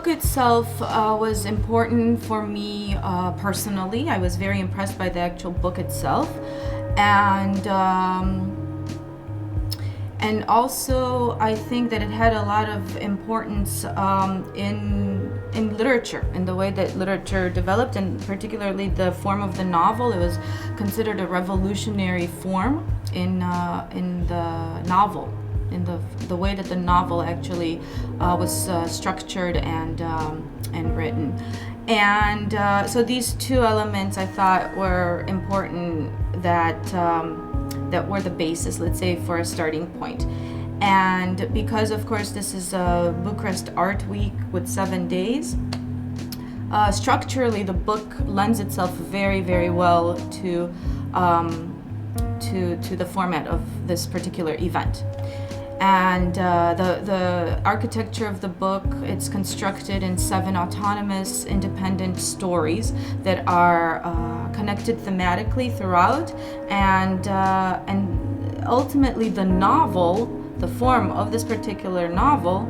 book itself was important for me personally. I was very impressed by the actual book itself, and also I think that it had a lot of importance in literature, in the way that literature developed, and particularly the form of the novel. It was considered a revolutionary form in the novel, in the way that the novel actually was structured and written. And so these two elements I thought were important, that were the basis, let's say, for a starting point. And because, of course, this is a Bucharest Art Week with 7 days, structurally the book lends itself very, very well to the format of this particular event. And the architecture of the book, it's constructed in 7 autonomous, independent stories that are connected thematically throughout, and ultimately the novel, the form of this particular novel,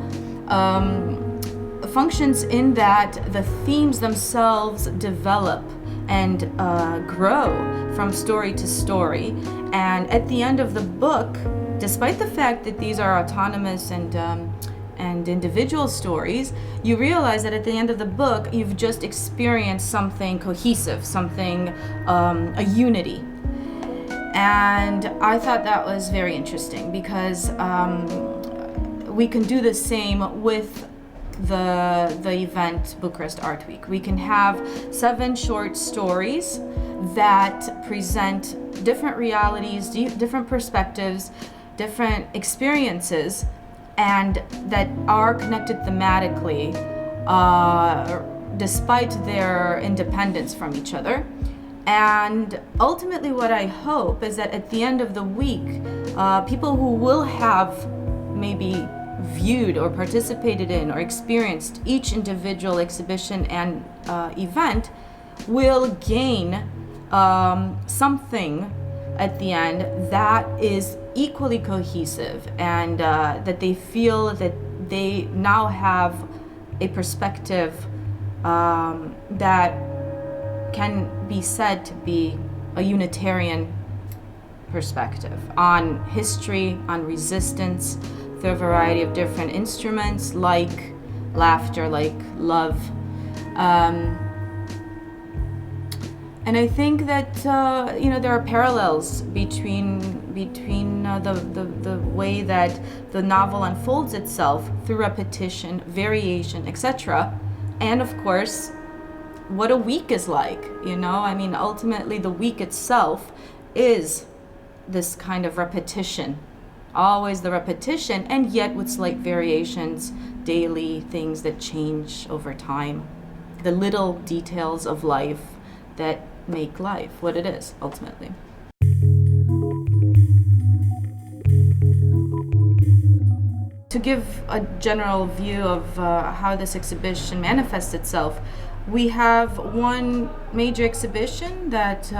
functions in that the themes themselves develop and grow from story to story. And at the end of the book, despite the fact that these are autonomous and individual stories, you realize that at the end of the book, you've just experienced something cohesive, something, a unity. And I thought that was very interesting, because we can do the same with the event Bucharest Art Week. We can have 7 short stories that present different realities, different perspectives, different experiences, and that are connected thematically despite their independence from each other. And ultimately what I hope is that at the end of the week, people who will have maybe viewed or participated in or experienced each individual exhibition and event will gain something at the end that is equally cohesive, and that they feel that they now have a perspective that can be said to be a Unitarian perspective on history, on resistance, through a variety of different instruments like laughter, like love. And I think that there are parallels between the way that the novel unfolds itself through repetition, variation, etc., and of course what a week is like. Ultimately the week itself is this kind of repetition, always the repetition, and yet with slight variations, daily things that change over time, the little details of life that make life what it is ultimately. To give a general view of how this exhibition manifests itself, we have one major exhibition that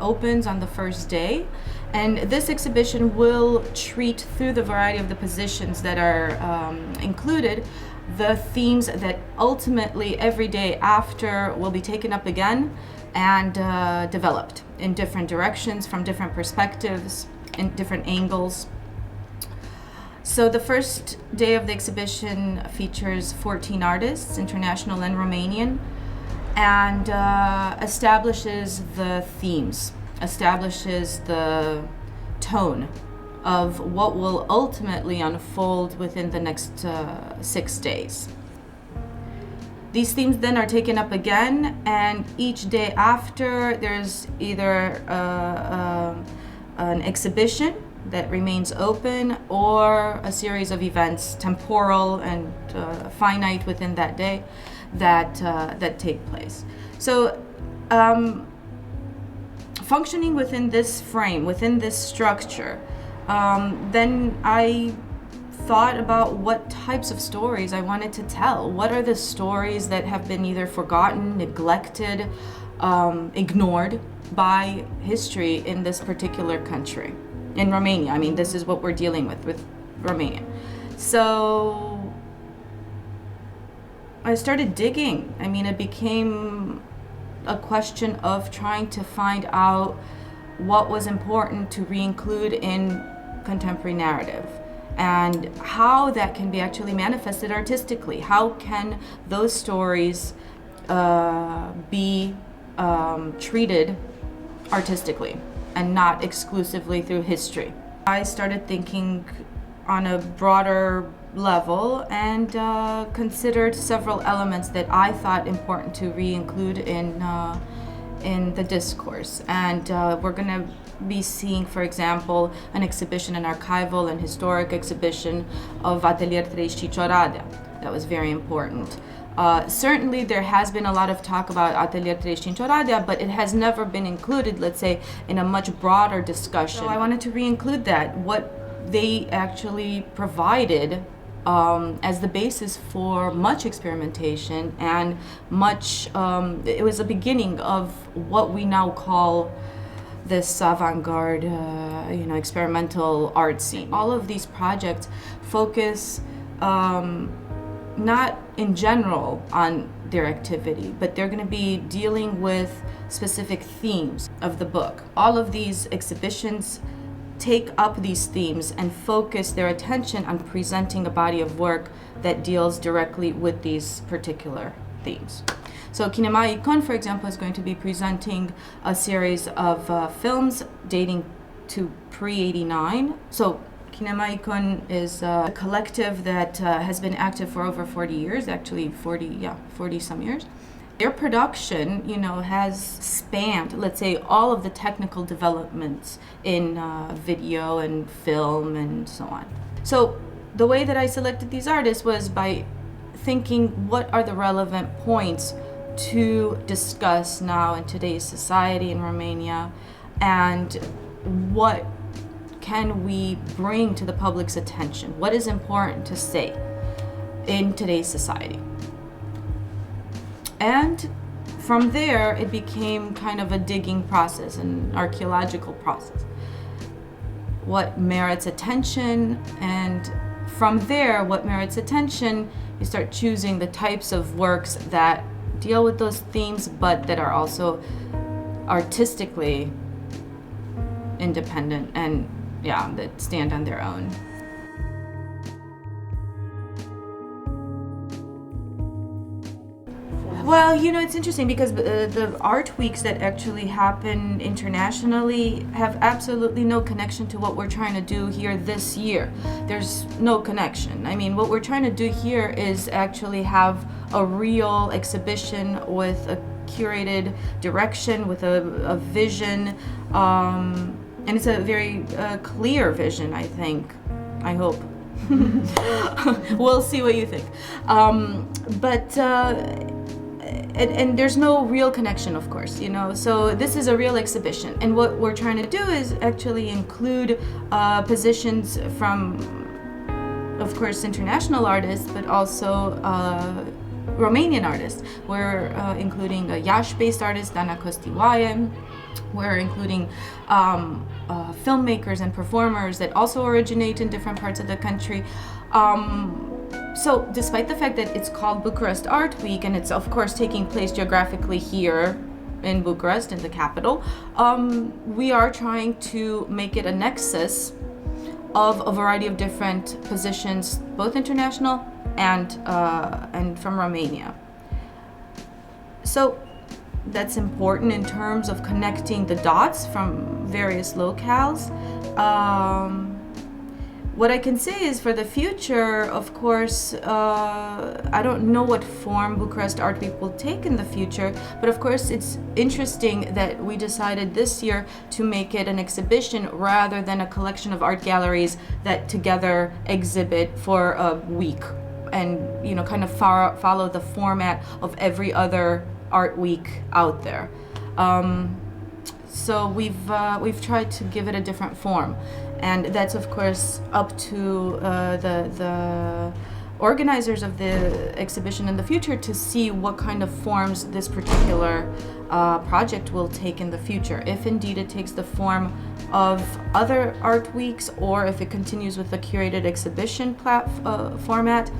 opens on the first day, and this exhibition will treat, through the variety of the positions that are included, the themes that ultimately every day after will be taken up again and developed in different directions, from different perspectives, in different angles. So the first day of the exhibition features 14 artists, international and Romanian, and establishes the themes, establishes the tone of what will ultimately unfold within the next 6 days. These themes then are taken up again, and each day after there's either an exhibition that remains open, or a series of events, temporal and finite within that day, that take place. So functioning within this frame, within this structure, then I thought about what types of stories I wanted to tell. What are the stories that have been either forgotten, neglected, ignored by history in this particular country, in Romania? This is what we're dealing with Romania. So I started digging. I mean, it became a question of trying to find out what was important to re-include in contemporary narrative and how that can be actually manifested artistically. How can those stories be treated artistically and not exclusively through history? I started thinking on a broader level and considered several elements that I thought important to re-include in the discourse. And we're going to be seeing, for example, an exhibition, an archival and historic exhibition of Atelier 35 Oradea. That was very important. Certainly there has been a lot of talk about Atelier 35 Oradea, but it has never been included, let's say, in a much broader discussion. So I wanted to re-include that, what they actually provided as the basis for much experimentation and much, it was the beginning of what we now call this avant-garde, experimental art scene. All of these projects focus not in general on their activity, but they're going to be dealing with specific themes of the book. All of these exhibitions take up these themes and focus their attention on presenting a body of work that deals directly with these particular themes. So Kinema Icon, for example, is going to be presenting a series of films dating to pre-89. So Kinema Icon is a collective that has been active for over 40 years, actually 40 some years. Their production, has spanned, let's say, all of the technical developments in video and film and so on. So the way that I selected these artists was by thinking, what are the relevant points to discuss now in today's society in Romania, and what can we bring to the public's attention? What is important to say in today's society? And from there, it became kind of a digging process, an archaeological process. What merits attention, and from there, what merits attention, you start choosing the types of works that deal with those themes, but that are also artistically independent and, that stand on their own. Well, it's interesting because the art weeks that actually happen internationally have absolutely no connection to what we're trying to do here this year. There's no connection. I mean, what we're trying to do here is actually have a real exhibition with a curated direction, with a vision, and it's a very clear vision, I think. I hope. We'll see what you think. And there's no real connection, of course, so this is a real exhibition, and what we're trying to do is actually include positions from, of course, international artists, but also Romanian artists. We're including a Iași-based artist, Dana Costiwaie. We're including filmmakers and performers that also originate in different parts of the country. So despite the fact that it's called Bucharest Art Week, and it's of course taking place geographically here in Bucharest, in the capital, we are trying to make it a nexus of a variety of different positions, both international and from Romania. So that's important in terms of connecting the dots from various locales. What I can say is, for the future, of course, I don't know what form Bucharest Art Week will take in the future, but of course it's interesting that we decided this year to make it an exhibition rather than a collection of art galleries that together exhibit for a week and, kind of follow the format of every other art week out there. So we've tried to give it a different form. And that's, of course, up to the organizers of the exhibition in the future to see what kind of forms this particular project will take in the future. If indeed it takes the form of other art weeks, or if it continues with the curated exhibition format.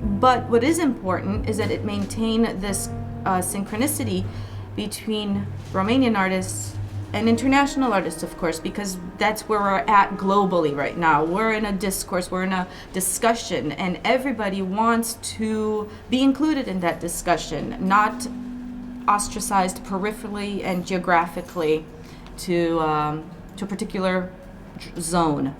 But what is important is that it maintain this synchronicity between Romanian artists and international artists, of course, because that's where we're at globally right now. We're in a discourse, we're in a discussion, and everybody wants to be included in that discussion, not ostracized peripherally and geographically to a particular zone.